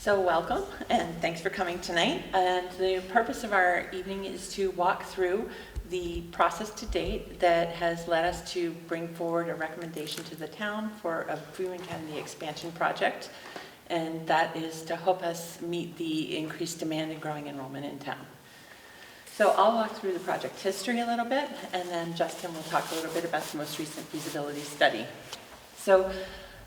So welcome, and thanks for coming tonight. And the purpose of our evening is to walk through the process to date that has led us to bring forward a recommendation to the town for a Freeman-Kennedy expansion project. And that is to help us meet the increased demand and growing enrollment in town. So I'll walk through the project history a little bit, and then Justin will talk a little bit about the most recent feasibility study. So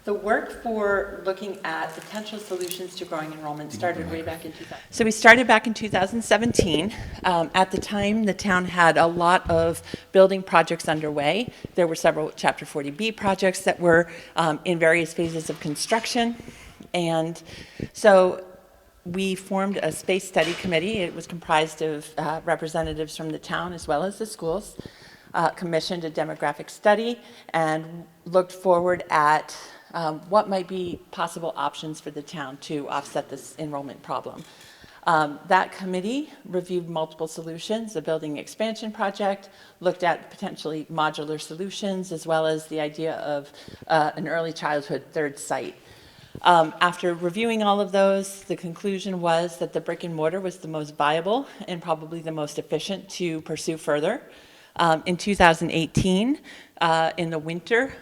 the work for looking at potential solutions to growing enrollment started way back in 2000. So we started back in 2017. At the time, the town had a lot of building projects underway. There were several Chapter 40B projects that were in various phases of construction. And so we formed a space study committee. It was comprised of representatives from the town as well as the schools, commissioned a demographic study, and looked forward at what might be possible options for the town to offset this enrollment problem. That committee reviewed multiple solutions, a building expansion project, looked at potentially modular solutions, as well as the idea of an early childhood third site. After reviewing all of those, the conclusion was that the brick and mortar was the most viable and probably the most efficient to pursue further. In 2018, in the winter,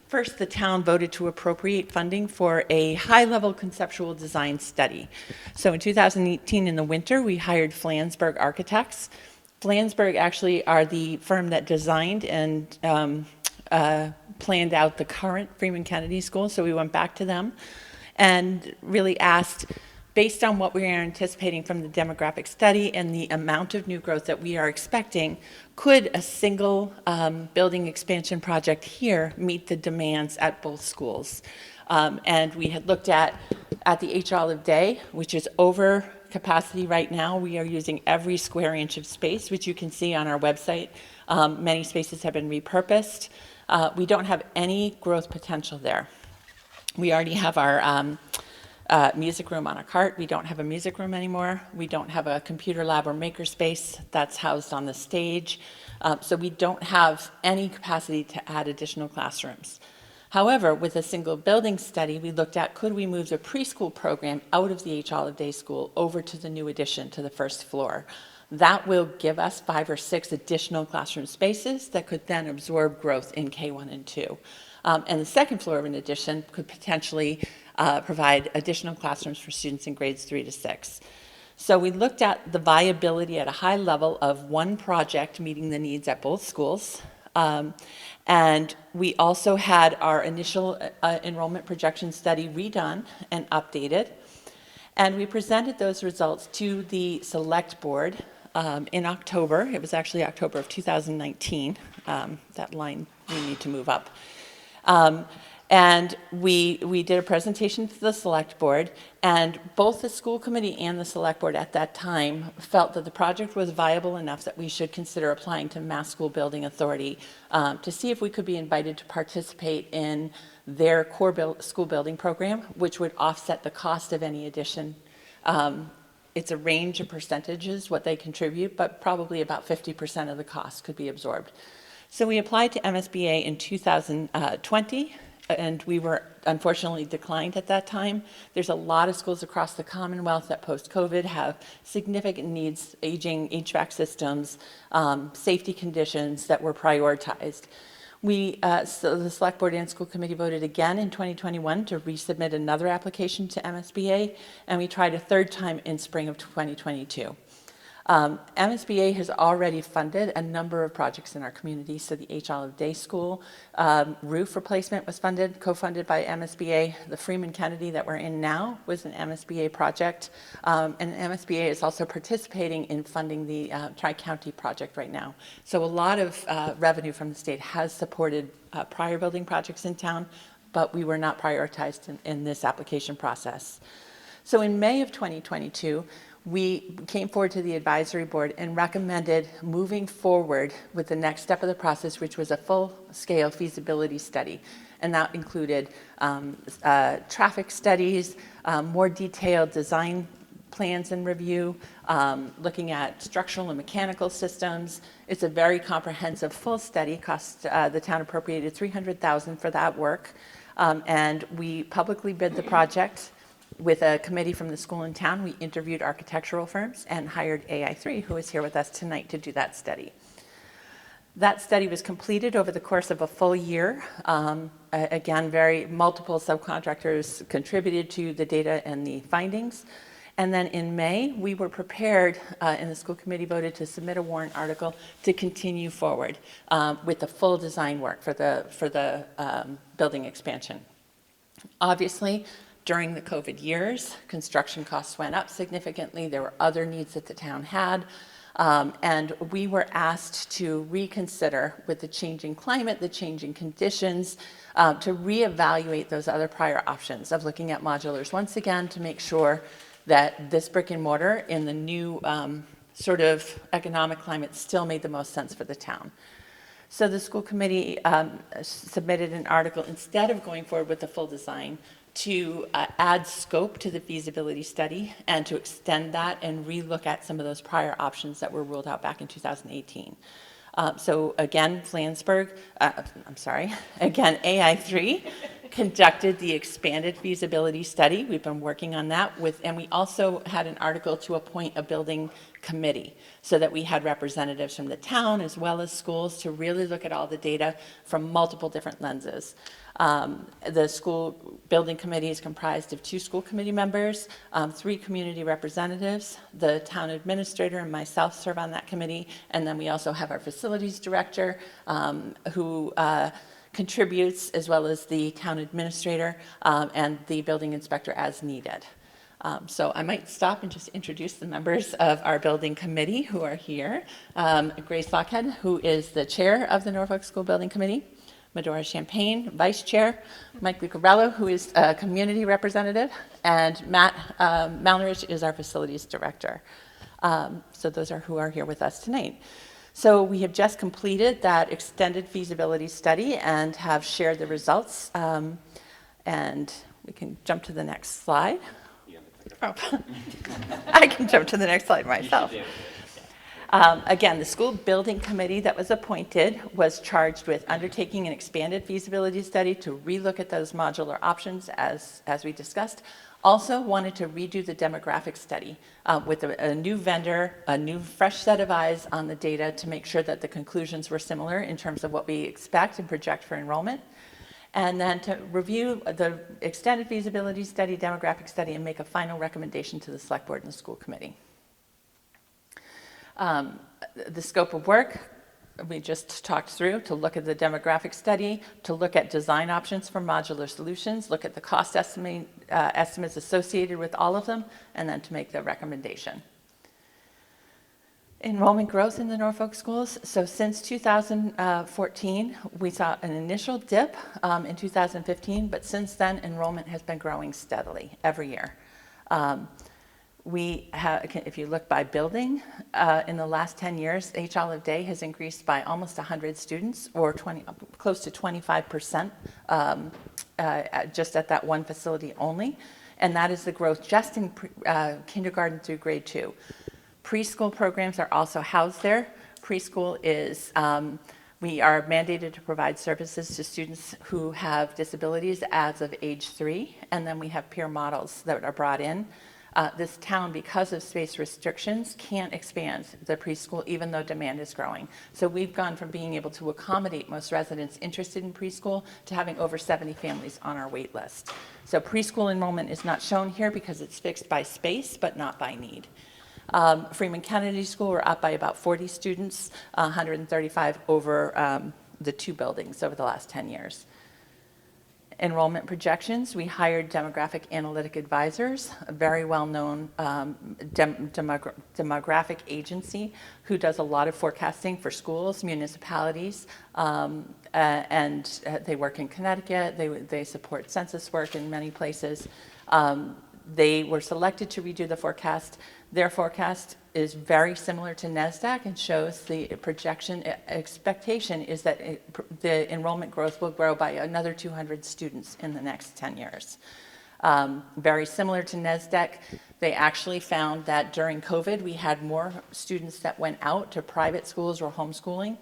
first, the town voted to appropriate funding for a high-level conceptual design study. So in 2018, in the winter, we hired Flansburgh Architects. Flansburgh actually are the firm that designed and planned out the current Freeman-Kennedy School, so we went back to them and really asked, based on what we are anticipating from the demographic study and the amount of new growth that we are expecting, could a single building expansion project here meet the demands at both schools? And we had looked at the H. Olive Day, which is over capacity right now. We are using every square inch of space, which you can see on our website. Many spaces have been repurposed. We don't have any growth potential there. We already have our music room on a cart. We don't have a music room anymore. We don't have a computer lab or makerspace that's housed on the stage. So we don't have any capacity to add additional classrooms. However, with a single building study, we looked at, could we move the preschool program out of the H. Olive Day School over to the new addition to the first floor? That will give us 5 or 6 additional classroom spaces that could then absorb growth in K1 and 2. And the second floor, in addition, could potentially provide additional classrooms for students in grades 3 to 6. So we looked at the viability at a high level of one project meeting the needs at both schools. And we also had our initial enrollment projection study redone and updated. And we presented those results to the select board in October. It was actually October of 2019. That line we need to move up. And we did a presentation to the select board, and both the school committee and the select board at that time felt that the project was viable enough that we should consider applying to Mass School Building Authority to see if we could be invited to participate in their core school building program, which would offset the cost of any addition. It's a range of percentages, what they contribute, but probably about 50% of the cost could be absorbed. So we applied to MSBA in 2020, and we were unfortunately declined at that time. There's a lot of schools across the Commonwealth that post-COVID have significant needs, aging HVAC systems, safety conditions that were prioritized. So the select board and school committee voted again in 2021 to resubmit another application to MSBA, and we tried a third time in spring of 2022. MSBA has already funded a number of projects in our community. So the H. Olive Day School roof replacement was funded, co-funded by MSBA. The Freeman-Kennedy that we're in now was an MSBA project. And MSBA is also participating in funding the Tri-County project right now. So a lot of revenue from the state has supported prior building projects in town, but we were not prioritized in this application process. So in May of 2022, we came forward to the advisory board and recommended moving forward with the next step of the process, which was a full-scale feasibility study. And that included traffic studies, more detailed design plans and review, looking at structural and mechanical systems. It's a very comprehensive full study. The town appropriated $300,000 for that work. And we publicly bid the project. With a committee from the school and town, we interviewed architectural firms and hired AI3, who is here with us tonight to do that study. That study was completed over the course of a full year. Again, multiple subcontractors contributed to the data and the findings. And then in May, we were prepared, and the school committee voted to submit a warrant article to continue forward with the full design work for the building expansion. Obviously, during the COVID years, construction costs went up significantly. There were other needs that the town had. And we were asked to reconsider, with the changing climate, the changing conditions, to reevaluate those other prior options of looking at modulars once again to make sure that this brick and mortar in the new sort of economic climate still made the most sense for the town. So the school committee submitted an article, instead of going forward with the full design, to add scope to the feasibility study and to extend that and relook at some of those prior options that were ruled out back in 2018. So again, AI3 conducted the expanded feasibility study. We've been working on that and we also had an article to appoint a building committee so that we had representatives from the town as well as schools to really look at all the data from multiple different lenses. The school building committee is comprised of 2 school committee members, 3 community representatives, the town administrator and myself serve on that committee, and then we also have our facilities director who contributes, as well as the town administrator and the building inspector as needed. So I might stop and just introduce the members of our building committee who are here. Grace Lockhead, who is the chair of the Norfolk School Building Committee. Medora Champagne, vice chair. Mike Lucarello, who is a community representative. And Matt Malnridge is our facilities director. So those are who are here with us tonight. So we have just completed that extended feasibility study and have shared the results. And we can jump to the next slide. Oh. I can jump to the next slide myself. Again, the school building committee that was appointed was charged with undertaking an expanded feasibility study to relook at those modular options as we discussed. Also wanted to redo the demographic study with a new vendor, a new fresh set of eyes on the data to make sure that the conclusions were similar in terms of what we expect and project for enrollment. And then to review the extended feasibility study, demographic study, and make a final recommendation to the select board and the school committee. The scope of work we just talked through, to look at the demographic study, to look at design options for modular solutions, look at the cost estimates associated with all of them, and then to make the recommendation. Enrollment growth in the Norfolk schools. So since 2014, we saw an initial dip in 2015, but since then enrollment has been growing steadily every year. We have, if you look by building, in the last 10 years, H. Olive Day has increased by almost 100 students, or close to 25%, just at that one facility only. And that is the growth just in kindergarten through grade 2. Preschool programs are also housed there. Preschool is, we are mandated to provide services to students who have disabilities as of age 3, and then we have peer models that are brought in. This town, because of space restrictions, can't expand the preschool even though demand is growing. So we've gone from being able to accommodate most residents interested in preschool to having over 70 families on our wait list. So preschool enrollment is not shown here because it's fixed by space, but not by need. Freeman-Kennedy School, we're up by about 40 students, 135 over the 2 buildings over the last 10 years. Enrollment projections, we hired demographic analytic advisors, a very well-known demographic agency who does a lot of forecasting for schools, municipalities, and they work in Connecticut. They support census work in many places. They were selected to redo the forecast. Their forecast is very similar to NASDAQ and shows the projection expectation is that the enrollment growth will grow by another 200 students in the next 10 years. Very similar to NASDAQ, they actually found that during COVID we had more students that went out to private schools or homeschooling.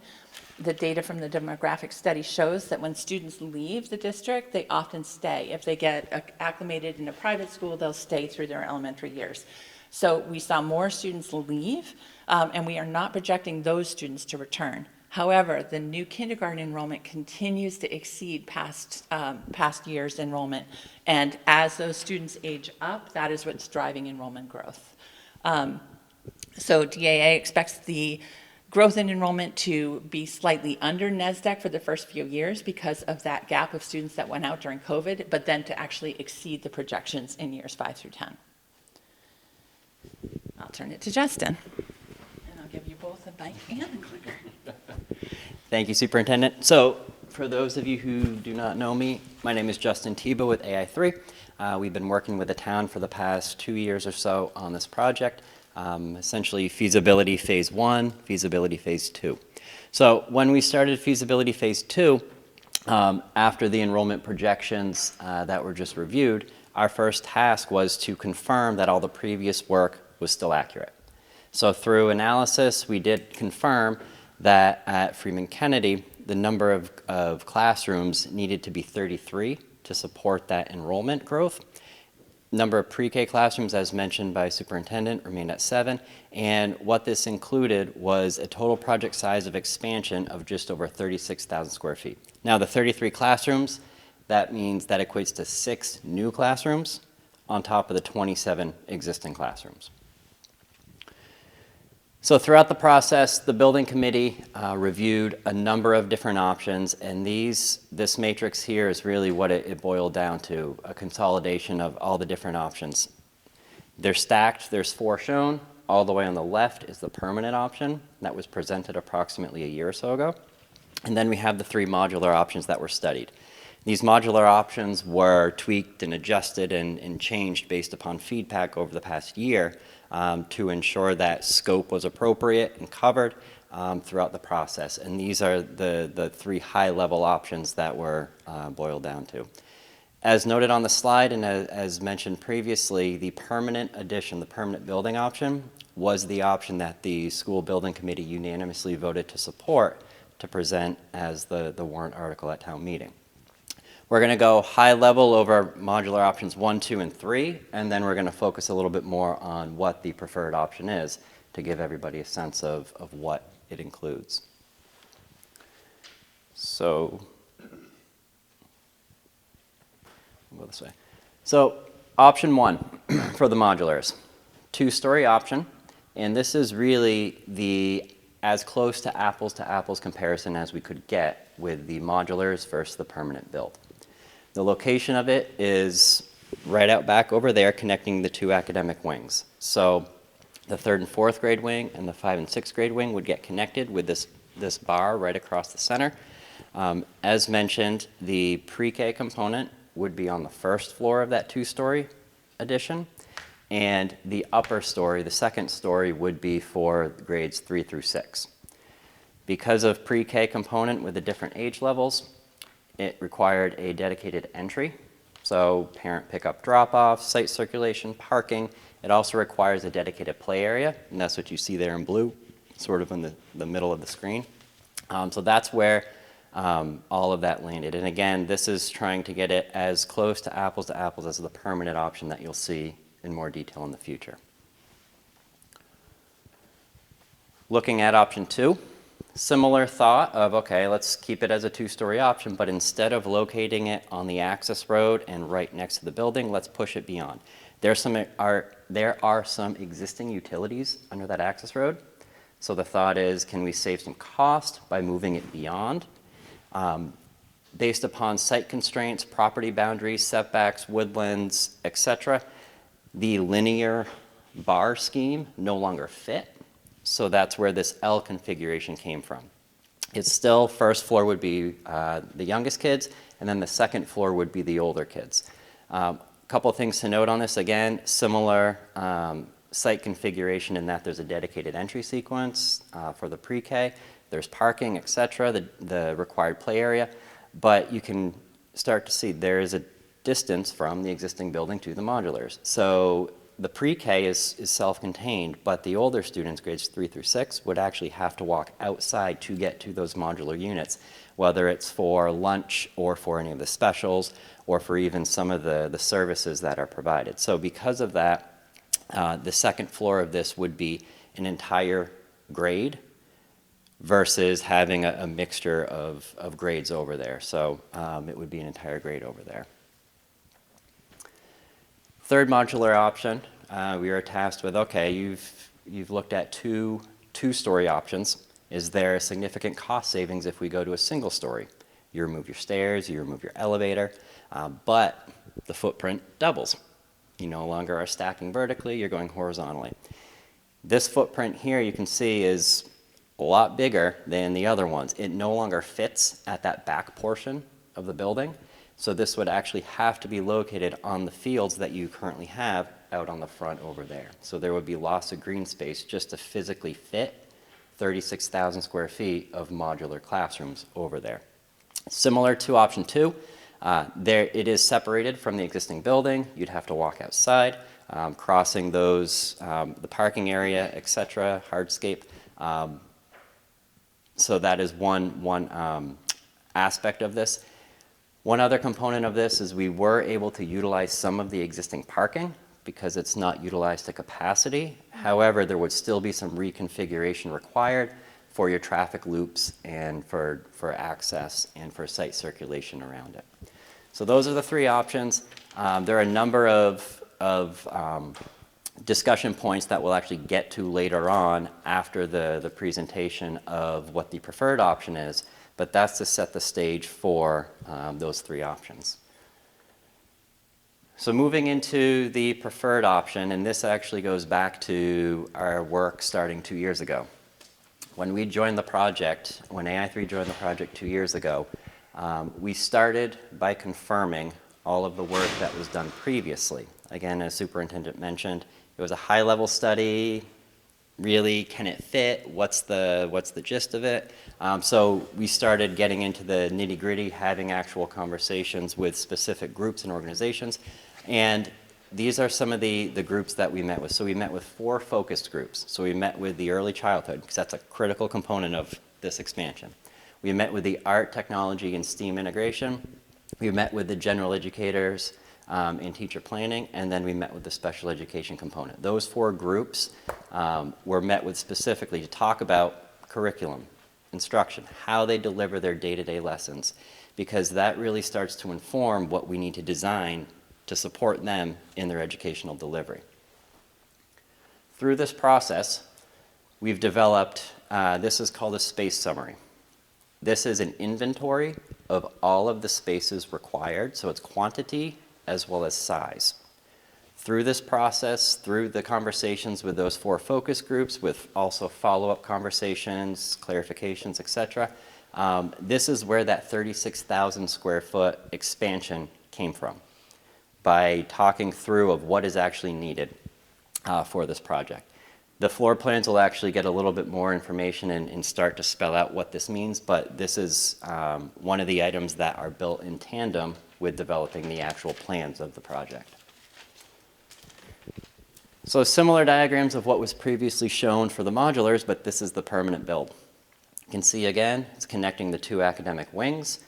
the data from the demographic study shows that when students leave the district, they often stay. If they get acclimated in a private school, they'll stay through their elementary years. So we saw more students leave, and we are not projecting those students to return. However, the new kindergarten enrollment continues to exceed past years' enrollment. And as those students age up, that is what's driving enrollment growth. So DAA expects the growth in enrollment to be slightly under NESDEC for the first few years because of that gap of students that went out during COVID, but then to actually exceed the projections in years 5 through 10. I'll turn it to Justin, and I'll give you both a mic and a clicker. Thank you, Superintendent. So for those of you who do not know me, my name is Justin Tebow with AI3. We've been working with the town for the past 2 years or so on this project. Essentially feasibility phase 1, feasibility phase 2. So when we started feasibility phase 2, after the enrollment projections that were just reviewed, our first task was to confirm that all the previous work was still accurate. So through analysis, we did confirm that at Freeman-Kennedy, the number of classrooms needed to be 33 to support that enrollment growth. Number of pre-K classrooms, as mentioned by Superintendent, remained at 7, and what this included was a total project size of expansion of just over 36,000 square feet. Now, the 33 classrooms, that means that equates to 6 new classrooms on top of the 27 existing classrooms. So throughout the process, the building committee reviewed a number of different options, and this matrix here is really what it boiled down to, a consolidation of all the different options. They're stacked, there's 4 shown. All the way on the left is the permanent option that was presented approximately a year or so ago. And then we have the 3 modular options that were studied. These modular options were tweaked and adjusted and changed based upon feedback over the past year to ensure that scope was appropriate and covered throughout the process. And these are the 3 high-level options that were boiled down to. As noted on the slide and as mentioned previously, the permanent addition, the permanent building option, was the option that the school building committee unanimously voted to support to present as the warrant article at town meeting. We're going to go high level over modular options 1, 2, and 3, and then we're going to focus a little bit more on what the preferred option is to give everybody a sense of what it includes. So, I'll go this way. So, option 1 for the modulars, 2-story option, and this is really the as close to apples comparison as we could get with the modulars versus the permanent build. The location of it is right out back over there connecting the 2 academic wings. So the 3rd and 4th grade wing and the 5th and 6th grade wing would get connected with this bar right across the center. As mentioned, the pre-K component would be on the 1st floor of that 2-story addition, and the upper story, the 2nd story, would be for grades 3 through 6. Because of pre-K component with the different age levels, it required a dedicated entry, so parent pickup drop-off, site circulation, parking. It also requires a dedicated play area, and that's what you see there in blue, sort of in the middle of the screen. So that's where all of that landed. And again, this is trying to get it as close to apples as the permanent option that you'll see in more detail in the future. Looking at option 2. Similar thought of, okay, let's keep it as a 2-story option, but instead of locating it on the access road and right next to the building, let's push it beyond. There are some existing utilities under that access road, so the thought is, can we save some cost by moving it beyond? Based upon site constraints, property boundaries, setbacks, woodlands, etc., the linear bar scheme no longer fit. So that's where this L configuration came from. It's still, 1st floor would be the youngest kids, and then the 2nd floor would be the older kids. Couple of things to note on this. Again, similar site configuration in that there's a dedicated entry sequence for the pre-K. There's parking, etc., the required play area. But you can start to see there is a distance from the existing building to the modulars. So the pre-K is self-contained, but the older students, grades 3 through 6, would actually have to walk outside to get to those modular units, whether it's for lunch or for any of the specials or for even some of the services that are provided. So because of that, the second floor of this would be an entire grade versus having a mixture of grades over there. So it would be an entire grade over there. Third modular option, we are tasked with, okay, you've looked at two-story options. Is there a significant cost savings if we go to a single story? You remove your stairs, you remove your elevator, but the footprint doubles. You no longer are stacking vertically, you're going horizontally. This footprint here, you can see, is a lot bigger than the other ones. It no longer fits at that back portion of the building, so this would actually have to be located on the fields that you currently have out on the front over there. So there would be loss of green space just to physically fit 36,000 square feet of modular classrooms over there. Similar to option 2, it is separated from the existing building. You'd have to walk outside, crossing those, the parking area, etc., hardscape. So that is one aspect of this. One other component of this is we were able to utilize some of the existing parking because it's not utilized to capacity. However, there would still be some reconfiguration required for your traffic loops and for access and for site circulation around it. So those are the three options. There are a number of discussion points that we'll actually get to later on after the presentation of what the preferred option is, but that's to set the stage for those three options. So moving into the preferred option, and this actually goes back to our work starting 2 years ago. When we joined the project, when AI3 joined the project 2 years ago, we started by confirming all of the work that was done previously. Again, as Superintendent mentioned, it was a high-level study. Really, can it fit? What's the gist of it? So we started getting into the nitty-gritty, having actual conversations with specific groups and organizations. And these are some of the groups that we met with. So we met with 4 focused groups. So we met with the early childhood, because that's a critical component of this expansion. We met with the art, technology, and STEAM integration. We met with the general educators in teacher planning, and then we met with the special education component. Those 4 groups were met with specifically to talk about curriculum, instruction, how they deliver their day-to-day lessons, because that really starts to inform what we need to design to support them in their educational delivery. Through this process, we've developed, this is called a space summary. This is an inventory of all of the spaces required, so it's quantity as well as size. Through this process, through the conversations with those 4 focus groups, with also follow-up conversations, clarifications, etc., this is where that 36,000 square foot expansion came from, by talking through of what is actually needed for this project. The floor plans will actually get a little bit more information and start to spell out what this means, but this is one of the items that are built in tandem with developing the actual plans of the project. So similar diagrams of what was previously shown for the modulars, but this is the permanent build. You can see again, it's connecting the 2 academic wings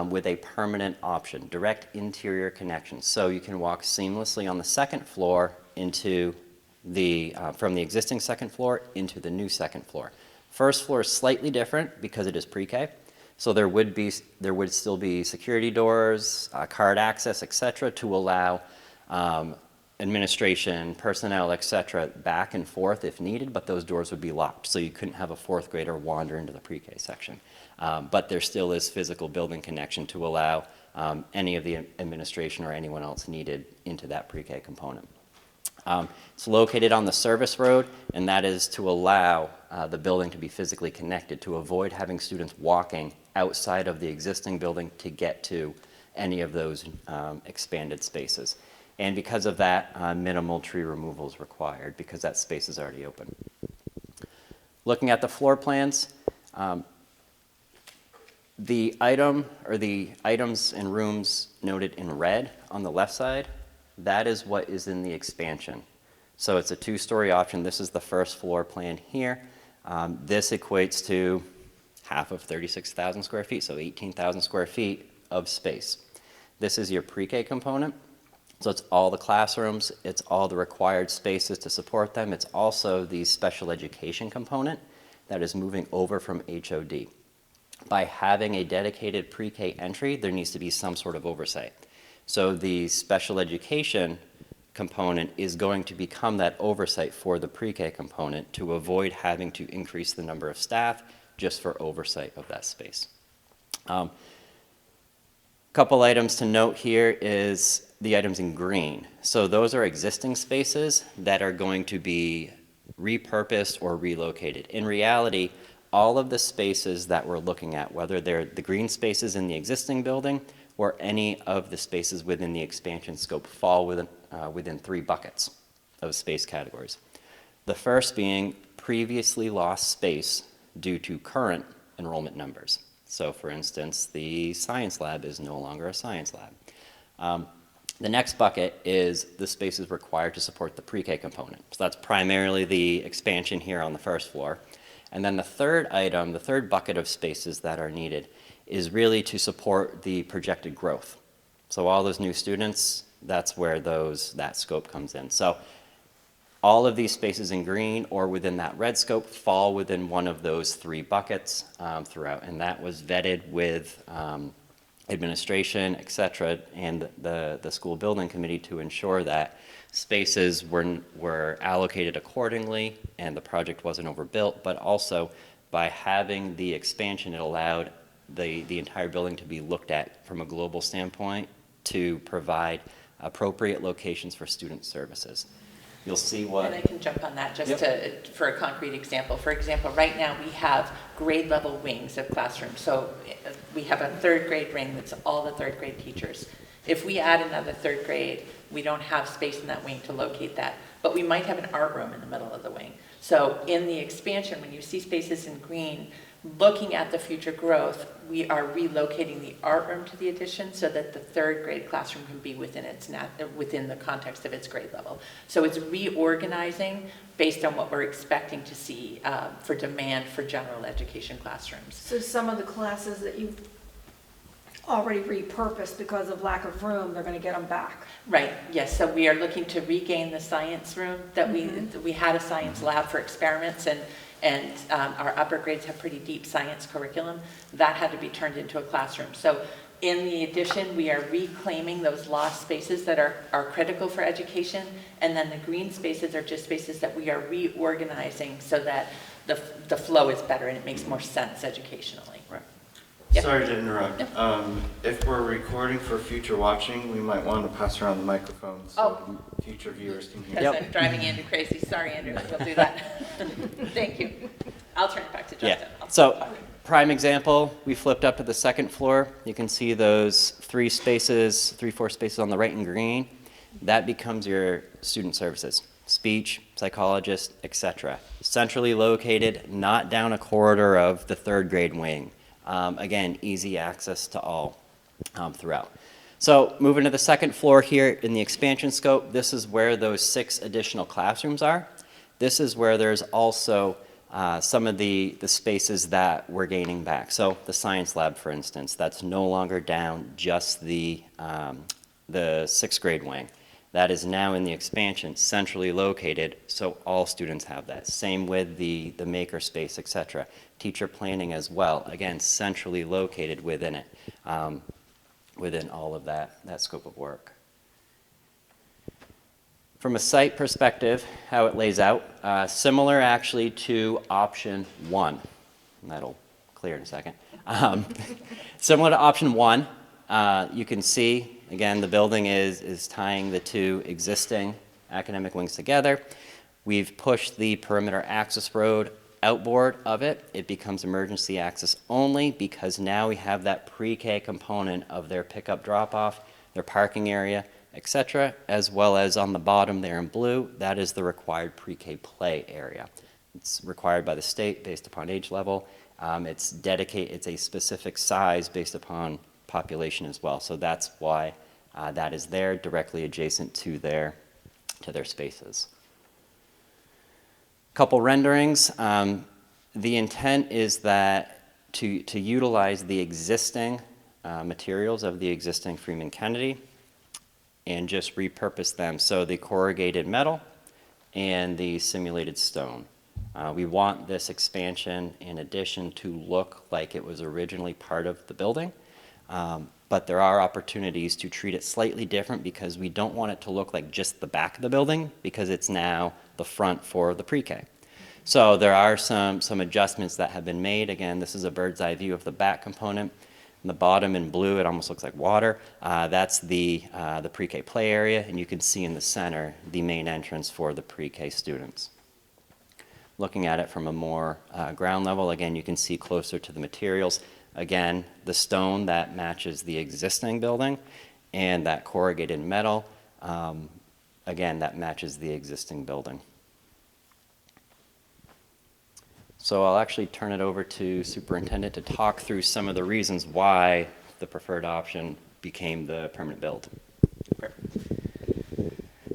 with a permanent option, direct interior connection. So you can walk seamlessly on the second floor into from the existing second floor into the new second floor. First floor is slightly different because it is pre-K. So there would still be security doors, card access, etc., to allow administration, personnel, etc., back and forth if needed, but those doors would be locked, so you couldn't have a 4th grader wander into the pre-K section. But there still is physical building connection to allow any of the administration or anyone else needed into that pre-K component. It's located on the service road, and that is to allow the building to be physically connected, to avoid having students walking outside of the existing building to get to any of those expanded spaces. And because of that, minimal tree removal is required because that space is already open. Looking at the floor plans, the item or the items and rooms noted in red on the left side, that is what is in the expansion. So it's a two-story option. This is the first floor plan here. This equates to half of 36,000 square feet, so 18,000 square feet of space. This is your pre-K component. So it's all the classrooms, it's all the required spaces to support them. It's also the special education component that is moving over from HOD. By having a dedicated pre-K entry, there needs to be some sort of oversight. So the special education component is going to become that oversight for the pre-K component to avoid having to increase the number of staff just for oversight of that space. Couple items to note here is the items in green. So those are existing spaces that are going to be repurposed or relocated. In reality, all of the spaces that we're looking at, whether they're the green spaces in the existing building or any of the spaces within the expansion scope, fall within 3 buckets of space categories. The first being previously lost space due to current enrollment numbers. So for instance, the science lab is no longer a science lab. The next bucket is the spaces required to support the pre-K component. So that's primarily the expansion here on the first floor. And then the third item, the third bucket of spaces that are needed is really to support the projected growth. So all those new students, that's where that scope comes in. So all of these spaces in green or within that red scope fall within one of those 3 buckets throughout. And that was vetted with administration, et cetera, and the school building committee to ensure that spaces were allocated accordingly and the project wasn't overbuilt, but also by having the expansion, it allowed the entire building to be looked at from a global standpoint to provide appropriate locations for student services. You'll see what... And I can jump on that just for a concrete example. For example, right now we have grade level wings of classrooms. So we have a 3rd grade wing that's all the 3rd grade teachers. If we add another 3rd grade, we don't have space in that wing to locate that. But we might have an art room in the middle of the wing. So in the expansion, when you see spaces in green, looking at the future growth, we are relocating the art room to the addition so that the 3rd grade classroom can be within the context of its grade level. So it's reorganizing based on what we're expecting to see for demand for general education classrooms. So some of the classes that you've already repurposed because of lack of room, they're going to get them back. Right, yes, so we are looking to regain the science room that we had a science lab for experiments, and our upper grades have pretty deep science curriculum. That had to be turned into a classroom. So in the addition, we are reclaiming those lost spaces that are critical for education, and then the green spaces are just spaces that we are reorganizing so that the flow is better and it makes more sense educationally. Right. Yep. Sorry to interrupt. Yep. If we're recording for future watching, we might want to pass around the microphone so future viewers can hear. Because I'm driving Andrew crazy. Sorry, Andrew, we'll do that. Thank you. I'll turn it back to Justin. Yeah. So prime example, we flipped up to the 2nd floor. You can see those 4 spaces on the right in green. That becomes your student services, speech, psychologist, etc. Centrally located, not down a corridor of the 3rd grade wing. Again, easy access to all throughout. So moving to the 2nd floor here in the expansion scope, this is where those 6 additional classrooms are. This is where there's also some of the spaces that we're gaining back. So the science lab, for instance, that's no longer down just the 6th grade wing. That is now in the expansion, centrally located, so all students have that. Same with the maker space, etc. Teacher planning as well, again, centrally located within it, within all of that scope of work. From a site perspective, how it lays out, similar actually to option 1. And that'll clear in a second. Similar to option 1, you can see, again, the building is tying the 2 existing academic wings together. We've pushed the perimeter access road outboard of it. It becomes emergency access only because now we have that pre-K component of their pickup drop-off, their parking area, etc., as well as on the bottom there in blue, that is the required pre-K play area. It's required by the state based upon age level. It's a specific size based upon population as well. So that's why that is there, directly adjacent to their spaces. Couple renderings. The intent is that to utilize the existing materials of the existing Freeman-Kennedy and just repurpose them. So the corrugated metal and the simulated stone. We want this expansion in addition to look like it was originally part of the building, but there are opportunities to treat it slightly different because we don't want it to look like just the back of the building because it's now the front for the pre-K. So there are some adjustments that have been made. Again, this is a bird's eye view of the back component. In the bottom in blue, it almost looks like water. That's the pre-K play area, and you can see in the center the main entrance for the pre-K students. Looking at it from a more ground level, again, you can see closer to the materials. Again, the stone that matches the existing building and that corrugated metal, again, that matches the existing building. So I'll actually turn it over to Superintendent to talk through some of the reasons why the preferred option became the permanent build.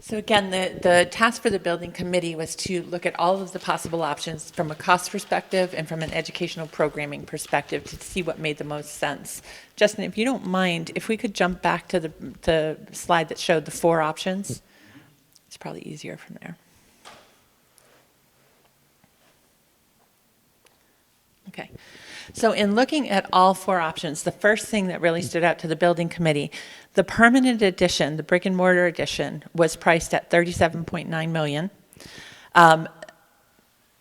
So again, the task for the building committee was to look at all of the possible options from a cost perspective and from an educational programming perspective to see what made the most sense. Justin, if you don't mind, if we could jump back to the slide that showed the 4 options, it's probably easier from there. Okay, so in looking at all 4 options, the first thing that really stood out to the building committee, the permanent addition, the brick and mortar addition, was priced at $37.9 million.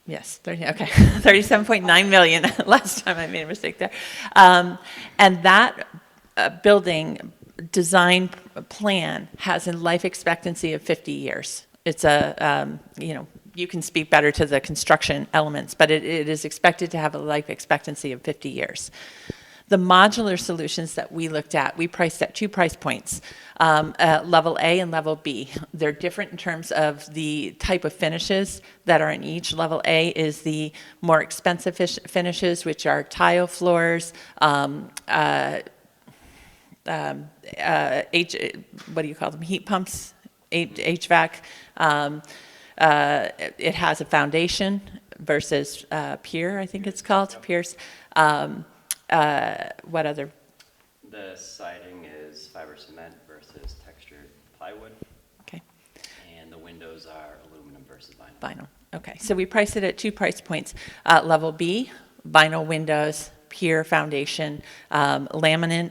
Yes, okay, $37.9 million. Last time I made a mistake there. And that building design plan has a life expectancy of 50 years. It's a, you can speak better to the construction elements, but it is expected to have a life expectancy of 50 years. The modular solutions that we looked at, we priced at 2 price points, level A and level B. They're different in terms of the type of finishes that are in each. Level A is the more expensive finishes, which are tile floors, what do you call them, heat pumps, HVAC. It has a foundation versus pier, I think it's called, piers. What other? The siding is fiber cement versus textured plywood. Okay. And the windows are aluminum versus vinyl. Vinyl. Okay. So we priced it at 2 price points. Level B, vinyl windows, pier foundation, laminate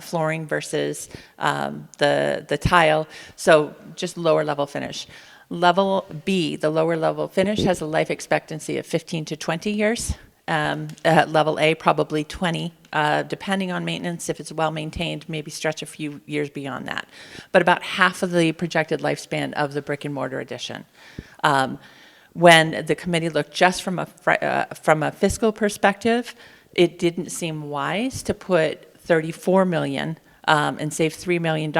flooring versus the tile. So just lower level finish. Level B, the lower level finish, has a life expectancy of 15 to 20 years. Level A, probably 20, depending on maintenance. If it's well maintained, maybe stretch a few years beyond that. But about half of the projected lifespan of the brick and mortar addition. When the committee looked just from a fiscal perspective, it didn't seem wise to put $34 million and save $3 million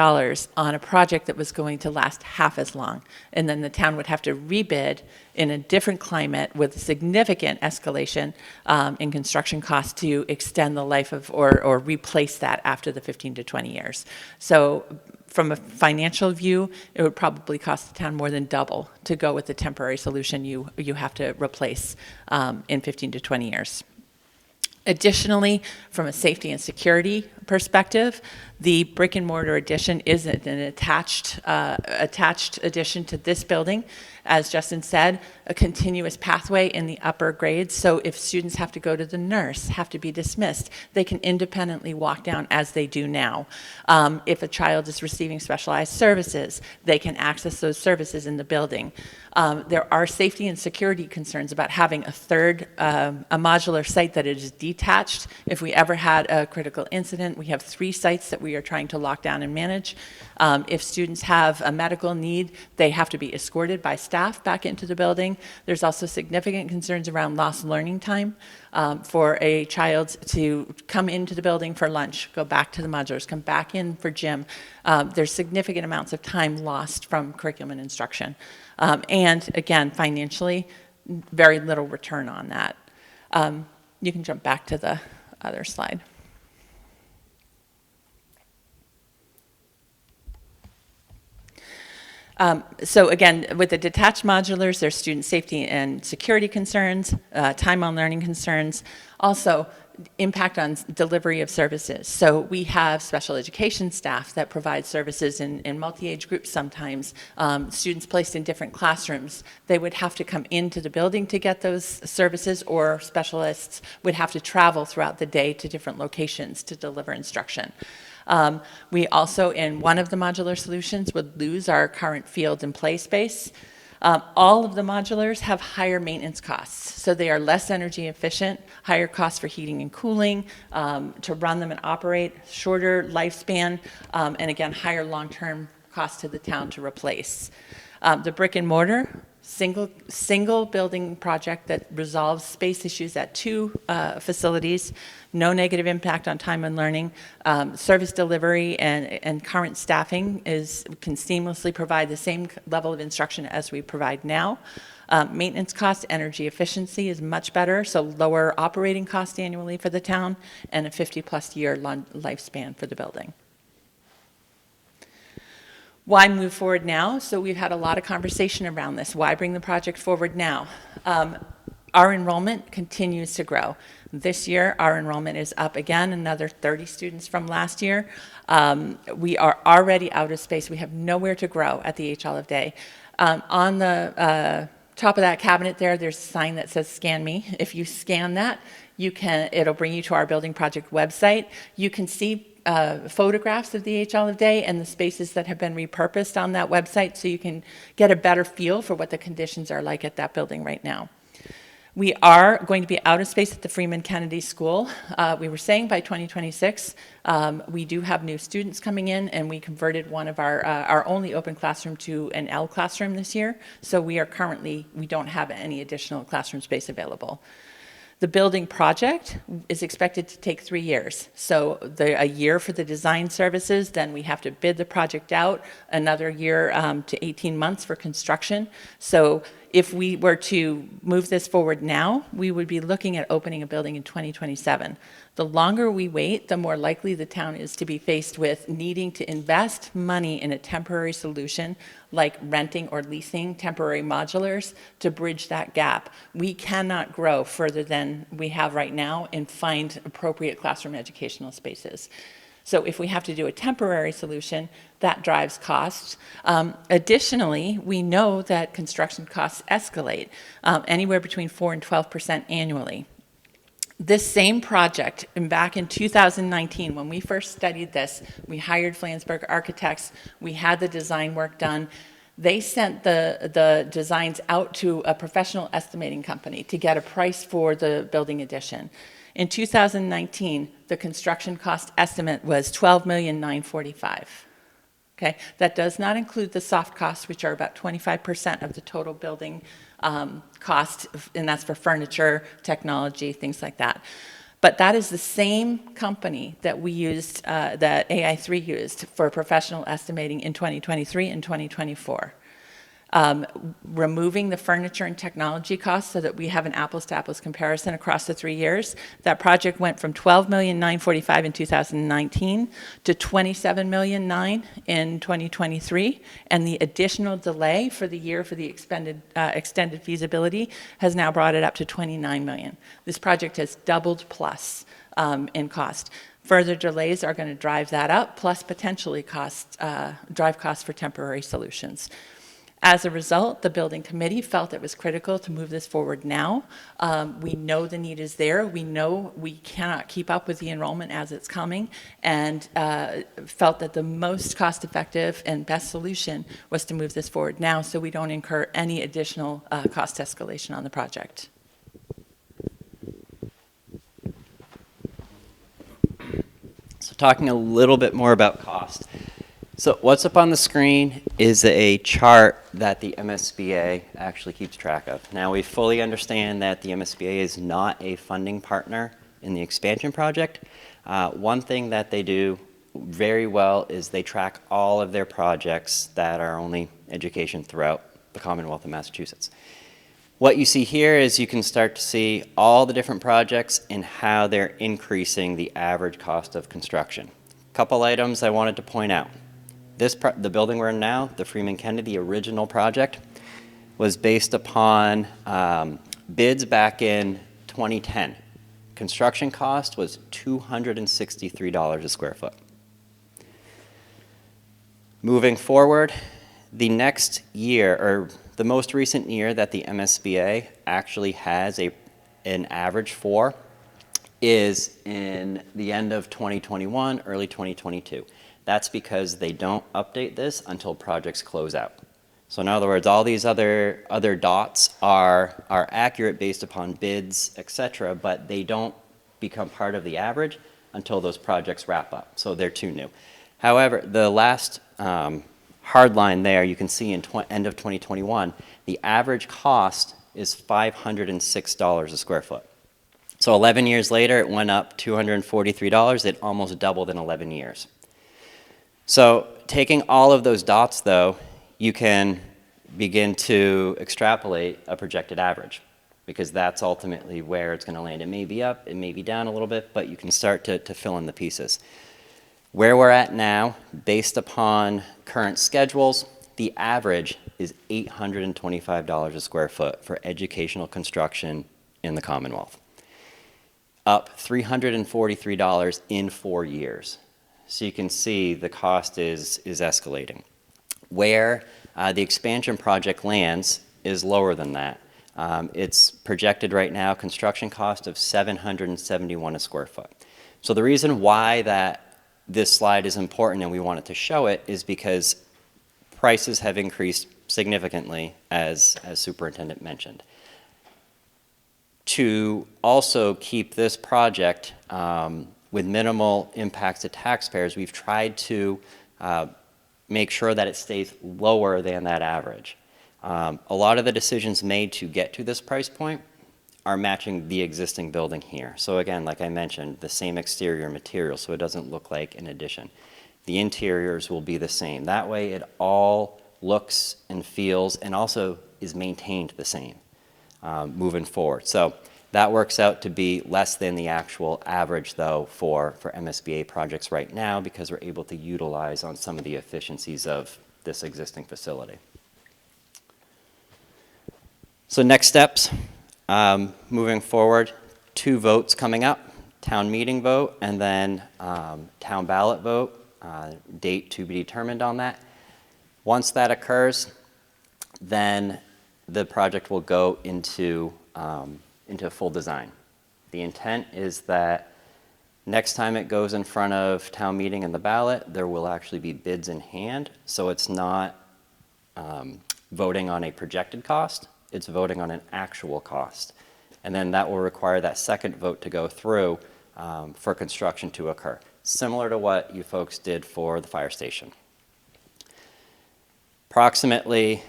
on a project that was going to last half as long. And then the town would have to rebid in a different climate with significant escalation in construction costs to extend the life of or replace that after the 15 to 20 years. So from a financial view, it would probably cost the town more than double to go with the temporary solution you have to replace in 15 to 20 years. Additionally, from a safety and security perspective, the brick and mortar addition is an attached addition to this building. As Justin said, a continuous pathway in the upper grades. So if students have to go to the nurse, have to be dismissed, they can independently walk down as they do now. If a child is receiving specialized services, they can access those services in the building. There are safety and security concerns about having a modular site that is detached. If we ever had a critical incident, we have 3 sites that we are trying to lock down and manage. If students have a medical need, they have to be escorted by staff back into the building. There's also significant concerns around lost learning time for a child to come into the building for lunch, go back to the modulars, come back in for gym. There's significant amounts of time lost from curriculum and instruction. And again, financially, very little return on that. You can jump back to the other slide. So again, with the detached modulars, there's student safety and security concerns, time on learning concerns, also impact on delivery of services. So we have special education staff that provide services in multi-age groups sometimes, students placed in different classrooms. They would have to come into the building to get those services, or specialists would have to travel throughout the day to different locations to deliver instruction. We also, in one of the modular solutions, would lose our current field and play space. All of the modulars have higher maintenance costs, so they are less energy efficient, higher costs for heating and cooling, to run them and operate, shorter lifespan, and again, higher long-term cost to the town to replace. The brick and mortar, single building project that resolves space issues at 2 facilities, no negative impact on time and learning. Service delivery and current staffing can seamlessly provide the same level of instruction as we provide now. Maintenance cost, energy efficiency is much better, so lower operating cost annually for the town, and a 50-plus year lifespan for the building. Why move forward now? So we've had a lot of conversation around this. Why bring the project forward now? Our enrollment continues to grow. This year, our enrollment is up again, another 30 students from last year. We are already out of space. We have nowhere to grow at the H. Olive Day. On the top of that cabinet there's a sign that says "Scan Me." If you scan that, it'll bring you to our building project website. You can see photographs of the H. Olive Day and the spaces that have been repurposed on that website, so you can get a better feel for what the conditions are like at that building right now. We are going to be out of space at the Freeman-Kennedy School. We were saying by 2026. We do have new students coming in, and we converted one of our only open classroom to an L classroom this year. So we don't have any additional classroom space available. The building project is expected to take 3 years. So a year for the design services, then we have to bid the project out, another year to 18 months for construction. So if we were to move this forward now, we would be looking at opening a building in 2027. The longer we wait, the more likely the town is to be faced with needing to invest money in a temporary solution like renting or leasing temporary modulars to bridge that gap. We cannot grow further than we have right now and find appropriate classroom educational spaces. So if we have to do a temporary solution, that drives costs. Additionally, we know that construction costs escalate anywhere between 4% and 12% annually. This same project, back in 2019, when we first studied this, we hired Flansburgh Architects, we had the design work done. They sent the designs out to a professional estimating company to get a price for the building addition. In 2019, the construction cost estimate was $12,945,000. Okay, that does not include the soft costs, which are about 25% of the total building cost, and that's for furniture, technology, things like that. But that is the same company that we used, that AI3 used for professional estimating in 2023 and 2024. Removing the furniture and technology costs so that we have an apples-to-apples comparison across the 3 years. That project went from $12,945,000 in 2019 to $27,900,000 in 2023, and the additional delay for the year for the extended feasibility has now brought it up to $29 million. This project has doubled plus in cost. Further delays are going to drive that up, plus potentially drive costs for temporary solutions. As a result, the building committee felt it was critical to move this forward now. We know the need is there. We know we cannot keep up with the enrollment as it's coming, and felt that the most cost-effective and best solution was to move this forward now so we don't incur any additional cost escalation on the project. So talking a little bit more about cost. So what's up on the screen is a chart that the MSBA actually keeps track of. Now, we fully understand that the MSBA is not a funding partner in the expansion project. One thing that they do very well is they track all of their projects that are only education throughout the Commonwealth of Massachusetts. What you see here is you can start to see all the different projects and how they're increasing the average cost of construction. A couple items I wanted to point out. the building we're in now, the Freeman-Kennedy original project, was based upon bids back in 2010. Construction cost was $263 a square foot. Moving forward, the next year, or the most recent year that the MSBA actually has an average for is in the end of 2021, early 2022. That's because they don't update this until projects close out. So in other words, all these other dots are accurate based upon bids, et cetera, but they don't become part of the average until those projects wrap up. So they're too new. However, the last hard line there, you can see in end of 2021, the average cost is $506 a square foot. So 11 years later, it went up $243. It almost doubled in 11 years. So taking all of those dots, though, you can begin to extrapolate a projected average, because that's ultimately where it's going to land. It may be up, it may be down a little bit, but you can start to fill in the pieces. Where we're at now, based upon current schedules, the average is $825 a square foot for educational construction in the Commonwealth, up $343 in 4 years. So you can see the cost is escalating. Where the expansion project lands is lower than that. It's projected right now construction cost of $771 a square foot. So the reason why this slide is important and we wanted to show it is because prices have increased significantly, as Superintendent mentioned. To also keep this project with minimal impacts to taxpayers, we've tried to make sure that it stays lower than that average. A lot of the decisions made to get to this price point are matching the existing building here. So again, like I mentioned, the same exterior material, so it doesn't look like an addition. The interiors will be the same. That way it all looks and feels and also is maintained the same moving forward. So that works out to be less than the actual average, though, for MSBA projects right now, because we're able to utilize on some of the efficiencies of this existing facility. So next steps, moving forward, 2 votes coming up, town meeting vote and then town ballot vote, date to be determined on that. Once that occurs, then the project will go into full design. The intent is that next time it goes in front of town meeting and the ballot, there will actually be bids in hand, so it's not voting on a projected cost, it's voting on an actual cost. And then that will require that second vote to go through for construction to occur, similar to what you folks did for the fire station. Approximately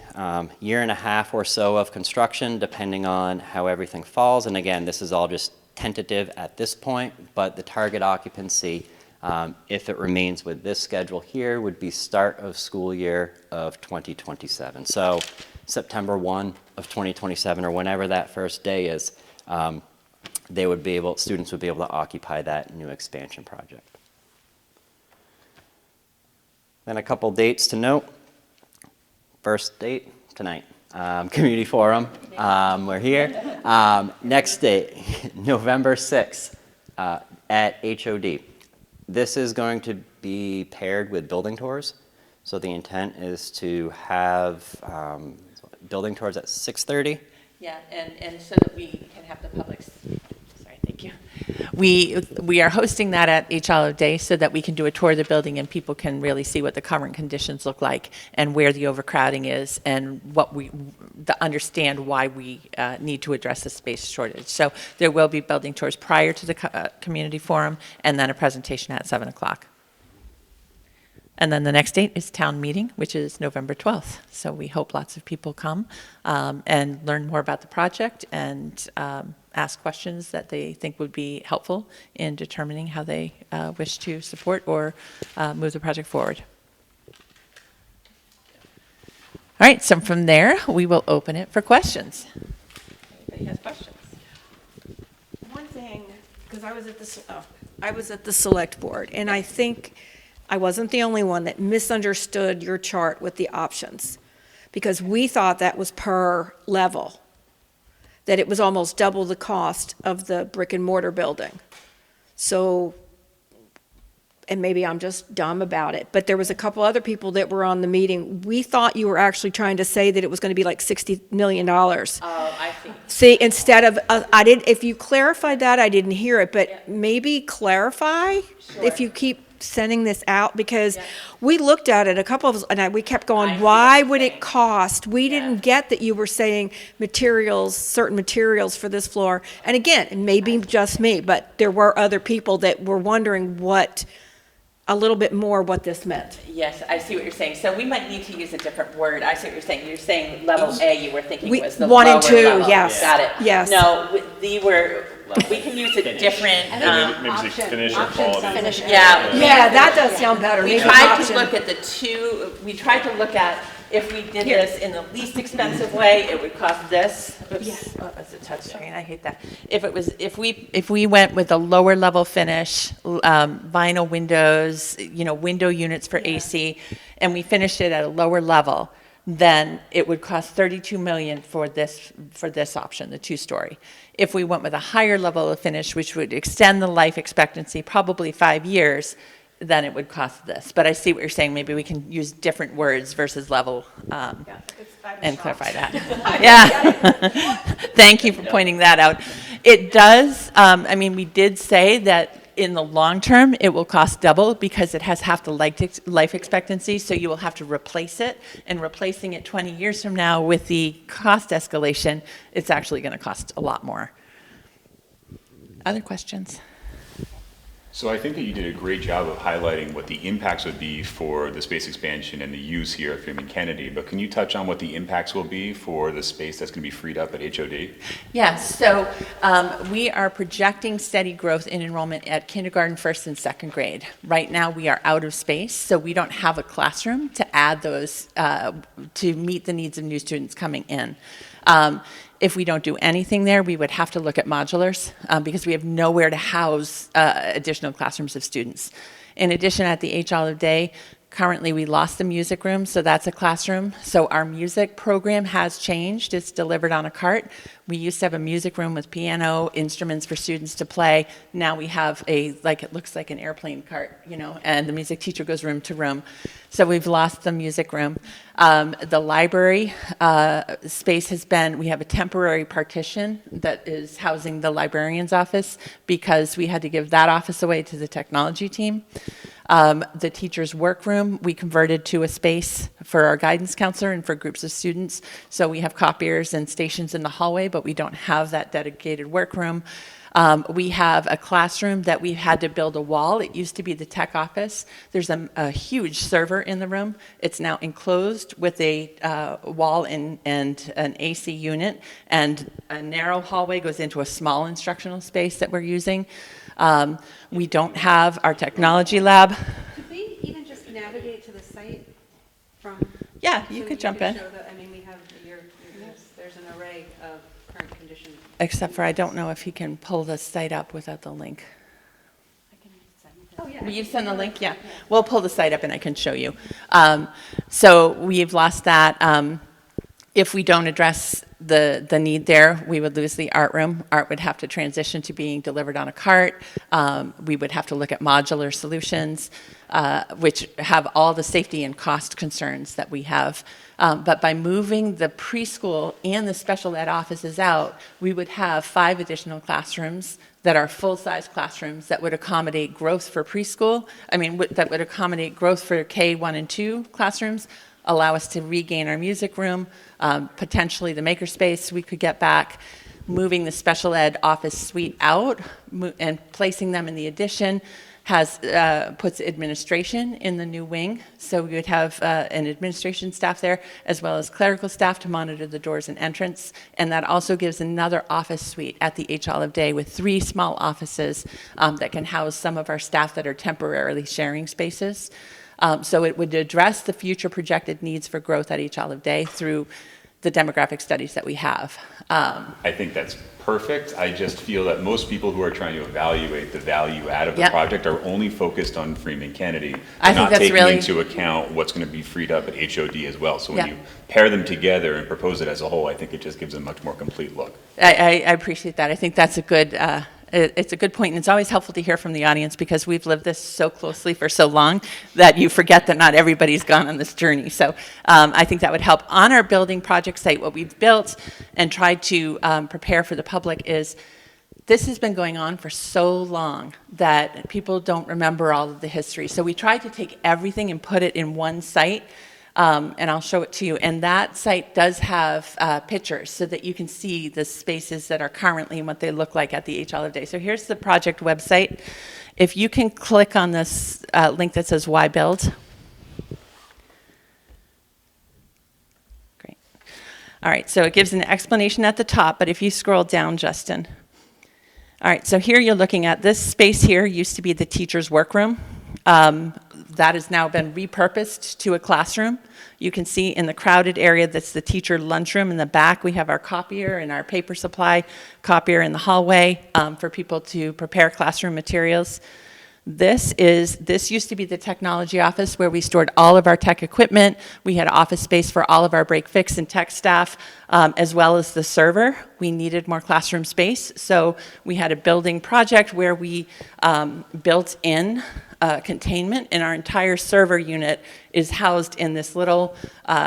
year and a half or so of construction, depending on how everything falls. And again, this is all just tentative at this point, but the target occupancy, if it remains with this schedule here, would be start of school year of 2027. So September 1 of 2027, or whenever that first day is, students would be able to occupy that new expansion project. Then a couple dates to note. First date, tonight, community forum, we're here. Next date, November 6th at HOD. This is going to be paired with building tours. So the intent is to have building tours at 6:30. Yeah, and so that we can have the public's, sorry, thank you. We are hosting that at each holiday so that we can do a tour of the building and people can really see what the current conditions look like and where the overcrowding is and understand why we need to address the space shortage. So there will be building tours prior to the community forum and then a presentation at 7 o'clock. And then the next date is town meeting, which is November 12th. So we hope lots of people come and learn more about the project and ask questions that they think would be helpful in determining how they wish to support or move the project forward. All right, so from there, we will open it for questions. Anybody has questions? One thing, because I was at the select board, and I think I wasn't the only one that misunderstood your chart with the options, because we thought that was per level, that it was almost double the cost of the brick and mortar building. So, and maybe I'm just dumb about it, but there was a couple other people that were on the meeting. We thought you were actually trying to say that it was going to be like $60 million. Oh, I see. See, instead of, I didn't, if you clarified that, I didn't hear it, but maybe clarify if you keep sending this out, because we looked at it, a couple of us, and we kept I going, see why what you're would saying. it cost? We Yeah. didn't get that you were saying materials, certain materials for this floor. And again, it may be just me, but there were other people that were wondering a little bit more what this meant. Yes, I see what you're saying. So we might need to use a different word. I see what you're saying. You're saying level A, you were thinking was the One and lower two, level. yes. Got it. Yes. No, we can use a different, Maybe say finish or quality. yeah. Yeah, that does sound better. We Maybe tried to option. look at we tried to look at if we did this in the least expensive way, it would cost this. Oops, oh, it's a touch screen, I hate that. If we went with a lower level finish, vinyl windows, window units for AC, and we finished it at a lower level, then it would cost $32 million for this option, the 2-story. If we went with a higher level of finish, which would extend the life expectancy probably 5 years, then it would cost this. But I see what you're saying. Maybe we can use different words versus level and clarify that. Yeah. Thank you for pointing that out. It does, we did say that in the long term, it will cost double because it has half the life expectancy, so you will have to replace it. And replacing it 20 years from now with the cost escalation, it's actually going to cost a lot more. Other questions? So I think that you did a great job of highlighting what the impacts would be for the space expansion and the use here at Freeman-Kennedy, but can you touch on what the impacts will be for the space that's going to be freed up at HOD? Yes, so we are projecting steady growth in enrollment at kindergarten, first and second grade. Right now, we are out of space, so we don't have a classroom to add those to meet the needs of new students coming in. If we don't do anything there, we would have to look at modulars because we have nowhere to house additional classrooms of students. In addition, at the H. Olive Day, currently we lost the music room, so that's a classroom. So our music program has changed. It's delivered on a cart. We used to have a music room with piano, instruments for students to play. Now we have it looks like an airplane cart, and the music teacher goes room to room. So we've lost the music room. The library space we have a temporary partition that is housing the librarian's office because we had to give that office away to the technology team. The teacher's workroom, we converted to a space for our guidance counselor and for groups of students. So we have copiers and stations in the hallway, but we don't have that dedicated workroom. We have a classroom that we had to build a wall. It used to be the tech office. There's a huge server in the room. It's now enclosed with a wall and an AC unit, and a narrow hallway goes into a small instructional space that we're using. We don't have our technology lab. Could we even just navigate to the site from? Yeah, so you that could jump in. show we have there's an array of current conditions. Except for I don't know if he can pull the site up without the link. Oh, yeah. Will you send the link? Yeah. We'll pull the site up and I can show you. So we've lost that. If we don't address the need there, we would lose the art room. Art would have to transition to being delivered on a cart. We would have to look at modular solutions, which have all the safety and cost concerns that we have. But by moving the preschool and the special ed offices out, we would have 5 additional classrooms that are full-size classrooms that would accommodate growth for preschool. That would accommodate growth for K1 and 2 classrooms, allow us to regain our music room, potentially the makerspace we could get back, moving the special ed office suite out and placing them in the addition puts administration in the new wing. So we would have an administration staff there as well as clerical staff to monitor the doors and entrance. And that also gives another office suite at the H. Olive Day with 3 small offices that can house some of our staff that are temporarily sharing spaces. So it would address the future projected needs for growth at H. Olive Day through the demographic studies that we have. I think that's perfect. I just feel that most people who are trying to evaluate the value out of the Yep. project are only focused on Freeman-Kennedy. I They're think not that's taking really- into account what's going to be freed up at HOD as well. So when Yeah. you pair them together and propose it as a whole, I think it just gives a much more complete look. I appreciate that. I think that's a good, it's a good point, and it's always helpful to hear from the audience because we've lived this so closely for so long that you forget that not everybody's gone on this journey. So I think that would help. On our building project site, what we've built and tried to prepare for the public is this has been going on for so long that people don't remember all of the history. So we tried to take everything and put it in one site. And I'll show it to you. And that site does have pictures so that you can see the spaces that are currently and what they look like at the H Olive Day. So here's the project website. If you can click on this link that says Why Build. Great. All right, so it gives an explanation at the top, but if you scroll down, Justin. All right, so here you're looking at this space here used to be the teacher's workroom. That has now been repurposed to a classroom. You can see in the crowded area that's the teacher lunchroom. In the back, we have our copier and our paper supply copier in the hallway for people to prepare classroom materials. This used to be the technology office where we stored all of our tech equipment. We had office space for all of our break fix and tech staff, as well as the server. We needed more classroom space, so we had a building project where we built in containment, and our entire server unit is housed in this little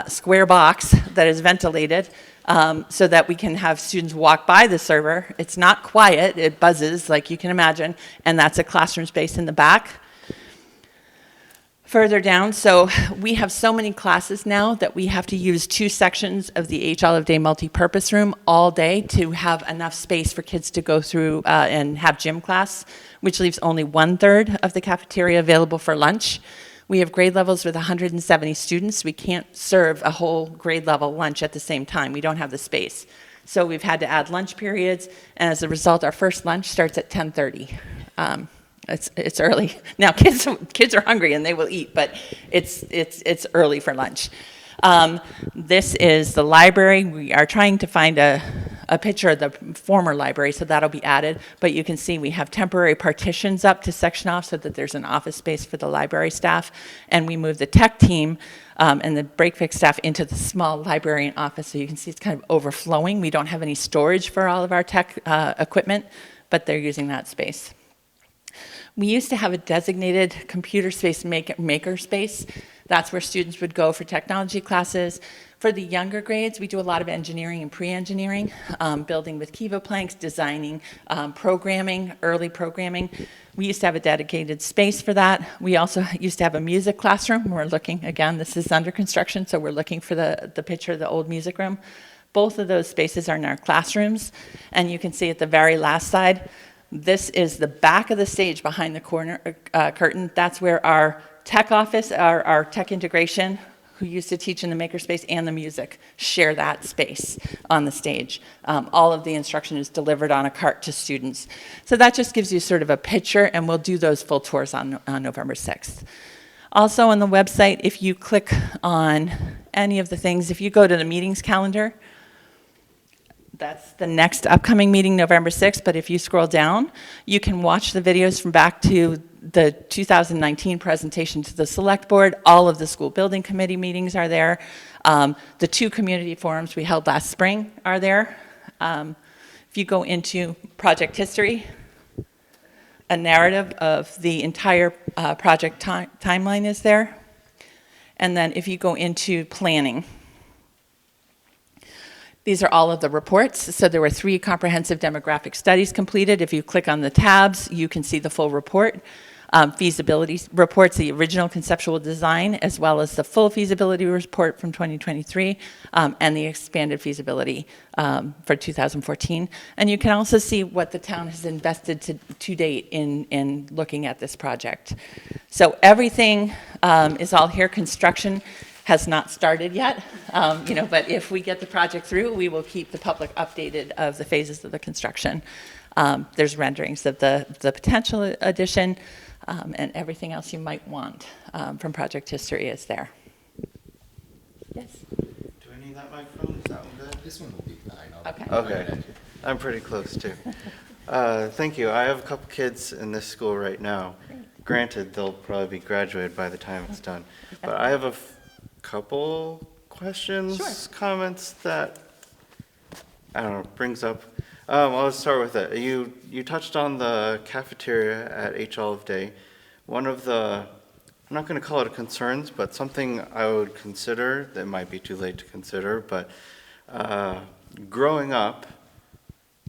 square box that is ventilated so that we can have students walk by the server. It's not quiet, it buzzes like you can imagine, and that's a classroom space in the back. Further down, so we have so many classes now that we have to use 2 sections of the H Olive Day multi-purpose room all day to have enough space for kids to go through and have gym class, which leaves only 1/3 of the cafeteria available for lunch. We have grade levels with 170 students. We can't serve a whole grade level lunch at the same time. We don't have the space. So we've had to add lunch periods, and as a result, our first lunch starts at 10:30. It's early. Now, kids are hungry and they will eat, but it's early for lunch. This is the library. We are trying to find a picture of the former library, so that'll be added. But you can see we have temporary partitions up to section off so that there's an office space for the library staff. And we moved the tech team and the break fix staff into the small librarian office. So you can see it's kind of overflowing. We don't have any storage for all of our tech equipment, but they're using that space. We used to have a designated computer space maker space. That's where students would go for technology classes. For the younger grades, we do a lot of engineering and pre-engineering, building with Kiva planks, designing, programming, early programming. We used to have a dedicated space for that. We also used to have a music classroom. We're looking, again, this is under construction, so we're looking for the picture of the old music room. Both of those spaces are in our classrooms, and you can see at the very last side, this is the back of the stage behind the corner curtain. That's where our tech office, our tech integration, who used to teach in the makerspace, and the music share that space on the stage. All of the instruction is delivered on a cart to students. So that just gives you sort of a picture, and we'll do those full tours on November 6th. Also on the website, if you click on any of the things, if you go to the meetings calendar, that's the next upcoming meeting, November 6th, but if you scroll down, you can watch the videos from back to the 2019 presentation to the select board. All of the school building committee meetings are there. The 2 community forums we held last spring are there. If you go into project history, a narrative of the entire project timeline is there. And then if you go into planning, these are all of the reports. So there were 3 comprehensive demographic studies completed. If you click on the tabs, you can see the full report. Feasibility reports, the original conceptual design, as well as the full feasibility report from 2023, and the expanded feasibility for 2014. And you can also see what the town has invested to date in looking at this project. So everything is all here. Construction has not started yet, but if we get the project through, we will keep the public updated of the phases of the construction. There's renderings of the potential addition and everything else you might want from project history is there. Yes? Do I need that microphone? Is that This one will be fine. Okay. Okay, I'm pretty close too. Thank you. I have a couple kids in this school right now. Granted, they'll probably be graduated by the time it's done. But I have a couple questions, Sure. comments that, I don't know, brings up. I'll start with it. You touched on the cafeteria at H. Olive Day. One of the, I'm not going to call it a concerns, but something I would consider, that might be too late to consider, but growing up,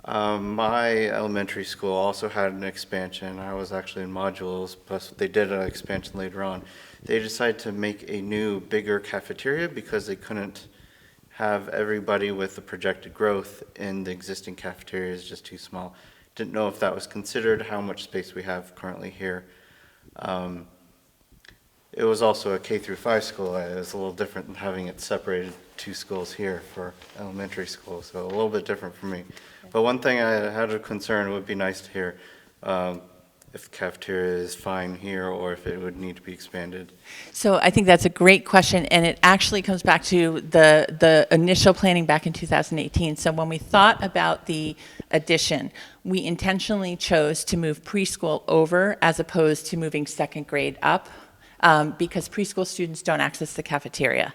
my elementary school also had an expansion. I was actually in modules, plus they did an expansion later on. They decided to make a new, bigger cafeteria because they couldn't have everybody with the projected growth in the existing cafeteria is just too small. Didn't know if that was considered, how much space we have currently here. It was also a K through 5 school. It was a little different than having it separated 2 schools here for elementary school, so a little bit different for me. But one thing I had a concern, it would be nice to hear if the cafeteria is fine here or if it would need to be expanded. So I think that's a great question, and it actually comes back to the initial planning back in 2018. So when we thought about the addition, we intentionally chose to move preschool over as opposed to moving second grade up. Because preschool students don't access the cafeteria.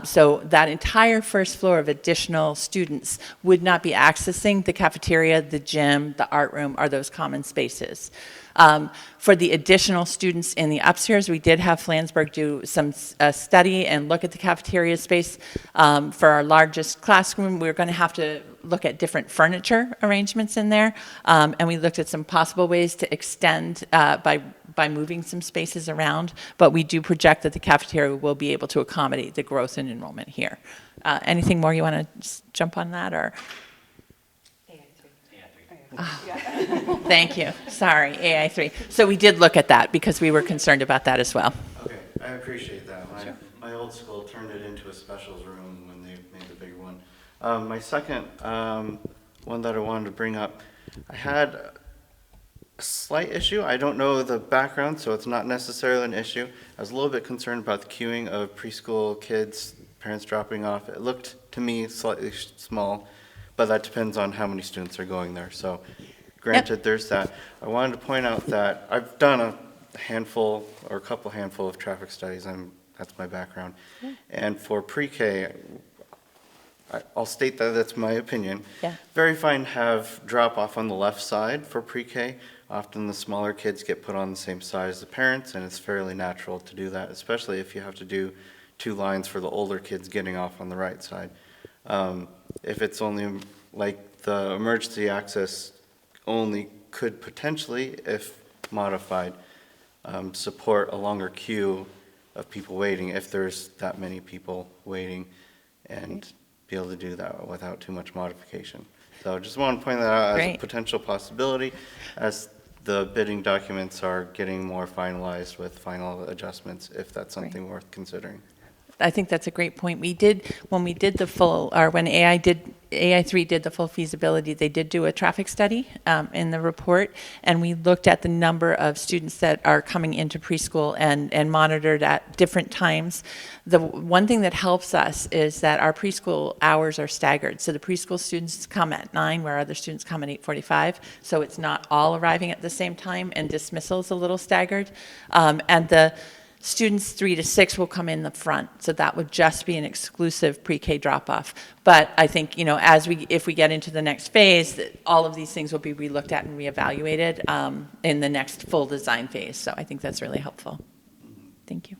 So that entire first floor of additional students would not be accessing the cafeteria, the gym, the art room, or those common spaces. For the additional students in the upstairs, we did have Flansburgh do some study and look at the cafeteria space. For our largest classroom, we're going to have to look at different furniture arrangements in there, and we looked at some possible ways to extend by moving some spaces around, but we do project that the cafeteria will be able to accommodate the growth in enrollment here. Anything more you want to jump on that, or? Thank you. Sorry, AI3. So we did look at that because we were concerned about that as well. Okay, I appreciate that. My old school turned it into a specials room when they made the bigger one. My second one that I wanted to bring up, I had a slight issue. I don't know the background, so it's not necessarily an issue. I was a little bit concerned about the queuing of preschool kids, parents dropping off. It looked to me slightly small, but that depends on how many students are going there. So granted, there's that. I wanted to point out that I've done a handful or a couple handful of traffic studies. That's my background. And for pre-K, I'll state that that's my opinion. Yeah. Very fine to have drop off on the left side for pre-K. Often the smaller kids get put on the same side as the parents, and it's fairly natural to do that, especially if you have to do 2 lines for the older kids getting off on the right side. If it's only like the emergency access only could potentially, if modified, support a longer queue of people waiting if there's that many people waiting, and be able to do that without too much modification. So just want to point that out as a potential possibility as the bidding documents are getting more finalized with final adjustments, if that's something worth considering. I think that's a great point. We did, when we did the full, or when AI3 did the full feasibility, they did do a traffic study in the report, and we looked at the number of students that are coming into preschool and monitored at different times. The one thing that helps us is that our preschool hours are staggered. So the preschool students come at 9, where other students come at 8:45. So it's not all arriving at the same time, and dismissal is a little staggered. And the students 3 to 6 will come in the front, so that would just be an exclusive pre-K drop-off. But I think, if we get into the next phase, all of these things will be relooked at and reevaluated in the next full design phase. So I think that's really helpful. Thank you.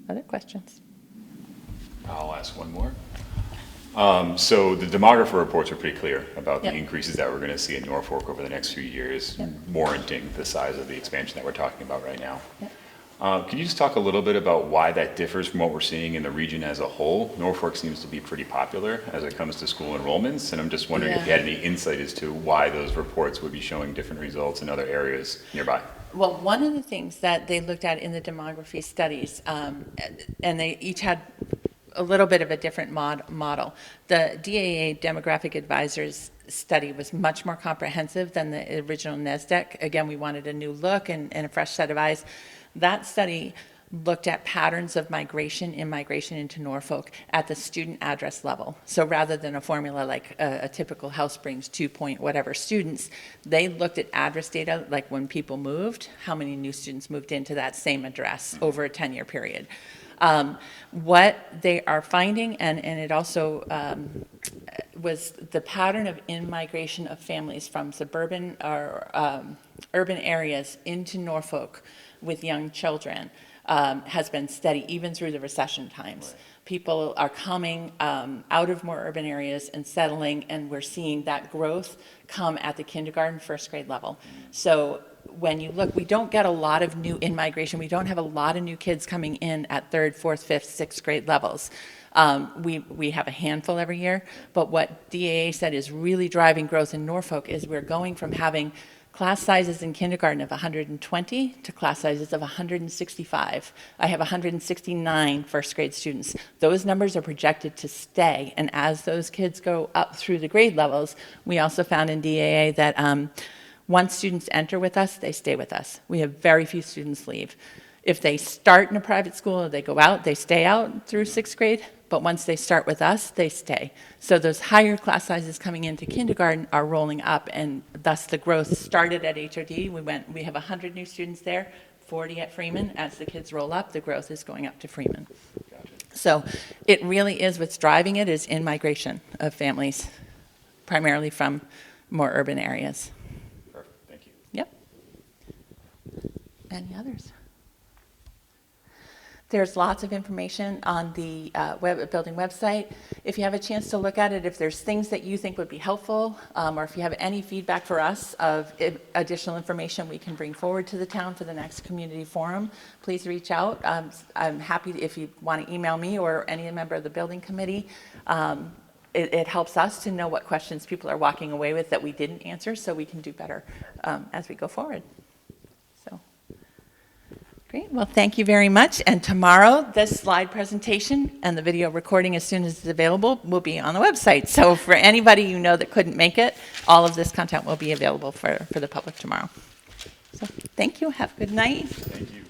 Other questions? I'll ask one more. So the demographer reports are pretty clear about the increases that we're going to see in Norfolk over the next few years, warranting the size of the expansion that we're talking about right now. Can you just talk a little bit about why that differs from what we're seeing in the region as a whole? Norfolk seems to be pretty popular as it comes to school enrollments, and I'm just wondering if you had any insight as to why those reports would be showing different results in other areas nearby. Well, one of the things that they looked at in the demography studies, and they each had a little bit of a different model. The DAA Demographic Advisors study was much more comprehensive than the original NESDEC. Again, we wanted a new look and a fresh set of eyes. That study looked at patterns of migration, immigration into Norfolk at the student address level. So rather than a formula like a typical house brings 2 point whatever students, they looked at address data, like when people moved, how many new students moved into that same address over a 10-year period. What they are finding, and it also was the pattern of in-migration of families from suburban or urban areas into Norfolk with young children has been steady even through the recession times. People are coming out of more urban areas and settling, and we're seeing that growth come at the kindergarten, first grade level. So when you look, we don't get a lot of new in-migration. We don't have a lot of new kids coming in at third, fourth, fifth, sixth grade levels. We have a handful every year, but what DAA said is really driving growth in Norfolk is we're going from having class sizes in kindergarten of 120 to class sizes of 165. I have 169 first grade students. Those numbers are projected to stay, and as those kids go up through the grade levels, we also found in DAA that once students enter with us, they stay with us. We have very few students leave. If they start in a private school or they go out, they stay out through sixth grade, but once they start with us, they stay. So those higher class sizes coming into kindergarten are rolling up, and thus the growth started at HOD. We have 100 new students there, 40 at Freeman. As the kids roll up, the growth is going up to Freeman. Gotcha. So it really is, what's driving it is in-migration of families, primarily from more urban areas. Perfect, thank you. Yep. Any others? There's lots of information on the building website. If you have a chance to look at it, if there's things that you think would be helpful, or if you have any feedback for us of additional information we can bring forward to the town for the next community forum, please reach out. I'm happy if you want to email me or any member of the building committee. It helps us to know what questions people are walking away with that we didn't answer, so we can do better as we go forward. So. Great, well, thank you very much. And tomorrow, this slide presentation and the video recording, as soon as it's available, will be on the website. So for anybody you know that couldn't make it, all of this content will be available for the public tomorrow. So thank you, have a good night. Thank you.